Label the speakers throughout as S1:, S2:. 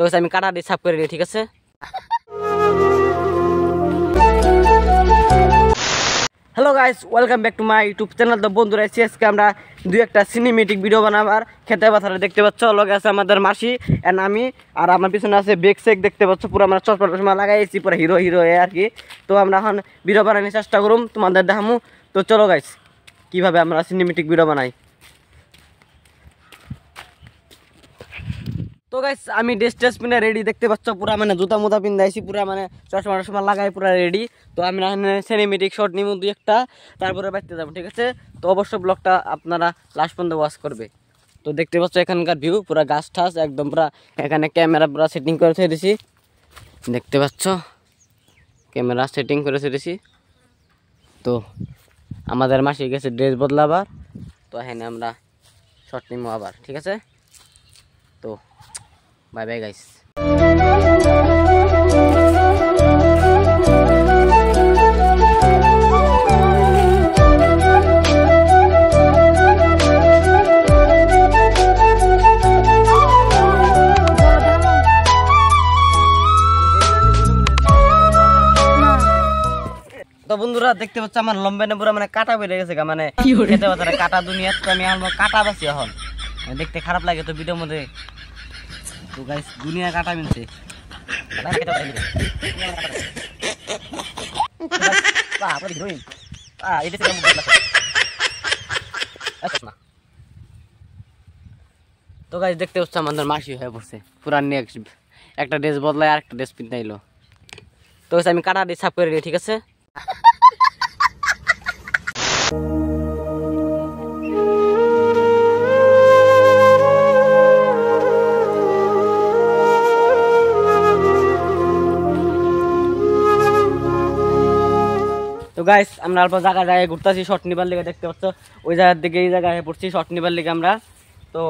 S1: তো আমি কাটা দিয়ে সাফ করে দিই, ঠিক আছে। Hello guys, welcome back to my YouTube channel. তো বন্ধুরা, আজকে আমরা দুই একটা সিনেমেটিক ভিডিও বানাবার খেতে পাথারে দেখতে পাচ্ছ। লগে আছে আমাদের মাসি এন্ড আমি, আর আমার পিছনে আছে বেক সেক দেখতে পাচ্ছ। পুরো আমরা চশমা লাগাইছি, পুরো হিরো হিরো আর কি। তো আমরা এখন ভিডিও বানানোর চেষ্টা করুম, তোমাদের দেখামু। তো চলো গাইস, কিভাবে আমরা সিনেমেটিক ভিডিও বানাই। তো গাইস, আমি ড্রেস পিনে রেডি দেখতে পাচ্ছ। পুরা মানে জুতা মুতা পিন্ধাইছি, পুরা মানে চশমা লাগাই পুরা রেডি। তো আমি সিনেমেটিক শট নিব দুই একটা, তারপরে বাইতে যাবো, ঠিক আছে। তো অবশ্যই ব্লগটা আপনারা লাস্ট পর্যন্ত ওয়াচ করবে। তো দেখতে পাচ্ছ এখানকার ভিউ, পুরা গাছ ঠাস একদম, পুরা এখানে ক্যামেরা পুরা সেটিং করে ছেড়েছি, দেখতে পাচ্ছ ক্যামেরা সেটিং করে ছেড়েছি। তো আমাদের মাসি গেছে ড্রেস বদলাবার, তো এখানে আমরা শট নিব আবার, ঠিক আছে। তো বাই বাই গাইস। তো বন্ধুরা, দেখতে পাচ্ছ আমার লম্বা পুরো মানে কাটা বেড়ে গেছে, মানে খেতে পারে কাটা দুনিয়া। তো আমি আমার কাটা বাসি এখন, দেখতে খারাপ লাগে তো ভিডিওর মধ্যে। তো গাইস, দুনিয়া কাটা মিলছে। তো গাইস, দেখতে পাচ্ছ আমাদের মাসি হয়ে পড়ছে পুরা নিয়ে একটা ড্রেস বদলায় আর একটা ড্রেস পিন্ধাই এলো। তো আমি কাটা দিয়ে সাফ করে দিই, ঠিক আছে। তো গাইস, আমরা অল্প জায়গায় ঘুরতেছি শর্ট নিবার লিগে, দেখতে পাচ্ছ ওই জায়গার দিকে এই জায়গায় পড়ছি শর্ট নিবার লিগে আমরা। তো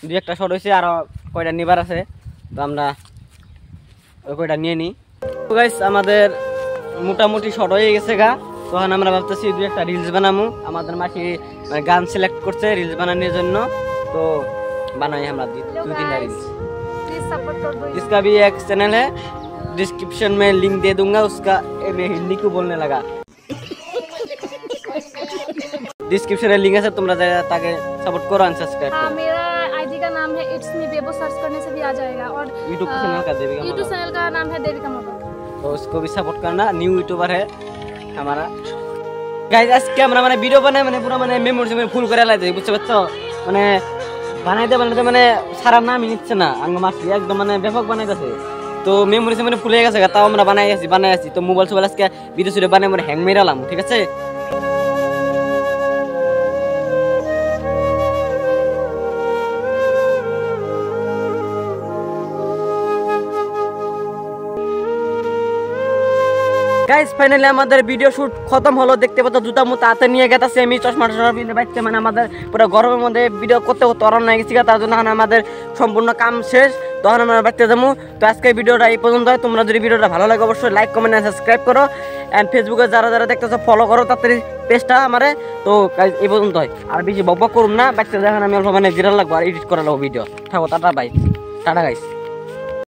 S1: দুই একটা শর্ট হয়েছে, আরো কয়টা নিবার আছে, তো আমরা ওই কয়টা নিয়ে নিই। তো গাইস, আমাদের মোটামুটি শর্ট হয়ে গেছে গা। তখন আমরা ভাবতেছি দুই একটা রিলস বানাবো। আমাদের মাসি গান সিলেক্ট করছে রিলস বানানোর জন্য, তো বানাই আমরা दो-तीन रील्स। इसका भी एक चैनल है, डिस्क्रिप्शन में लिंक दे दूंगा उसका। मैं हिंदी को बोलने लगा, डिस्क्रिप्शन में लिंक है, तुम ताकि सपोर्ट करो और सब्सक्राइब करो।
S2: मेरा आईडी का नाम है इट्स मी बेबो, सर्च करने से भी आ जाएगा। और
S1: यूट्यूब चैनल का देविका,
S2: यूट्यूब चैनल का नाम है देविका मोटो,
S1: तो उसको भी सपोर्ट करना। न्यू यूट्यूबर है हमारा। गाइस, आज के আমরা মানে ভিডিও বানাই মানে পুরো মানে মেমোরি ফুল করে লাইতে, বুঝতে পারছো। মানে বানাইতে মানে সারা নামই নিচ্ছে না, আঙ্গ মাসি একদম মানে ব্যাপক বানাইতেছে। তো মেমোরি মানে ফুলে গেছে, তাও আমরা বানাই আছি। তো মোবাইল সোবাইল আজকে ভিডিও শুরু বানাই মানে হ্যাং মেরালাম, ঠিক আছে। গাইস, ফাইনালি আমাদের ভিডিও শুট খতম হলো। দেখতে পাচ্ছ জুতা মুতা হাতে নিয়ে গেছে, আমি চশমা পিনে বাইতে, মানে আমাদের পুরো গরমের মধ্যে ভিডিও করতে অরণ হয়ে গেছি, তার জন্য আমাদের সম্পূর্ণ কাম শেষ। তখন আমরা বাইতে যাবো। তো আজকে ভিডিওটা এই পর্যন্ত। তোমরা যদি ভিডিওটা ভালো লাগে অবশ্যই লাইক কমেন্ট আর সাবস্ক্রাইব করো, অ্যান্ড ফেসবুকে যারা দেখতেছো ফলো করো তাড়াতাড়ি পেজটা আমারে। তো গাইস, এই পর্যন্ত হয়, আর বেশি বকবক করুন না। বাইতে দেখেন আমি অল্প মানে জিরা লাগবো আর এডিট করা লাগবো ভিডিও। থাকো, টাটা বাই, টাটা গাইস।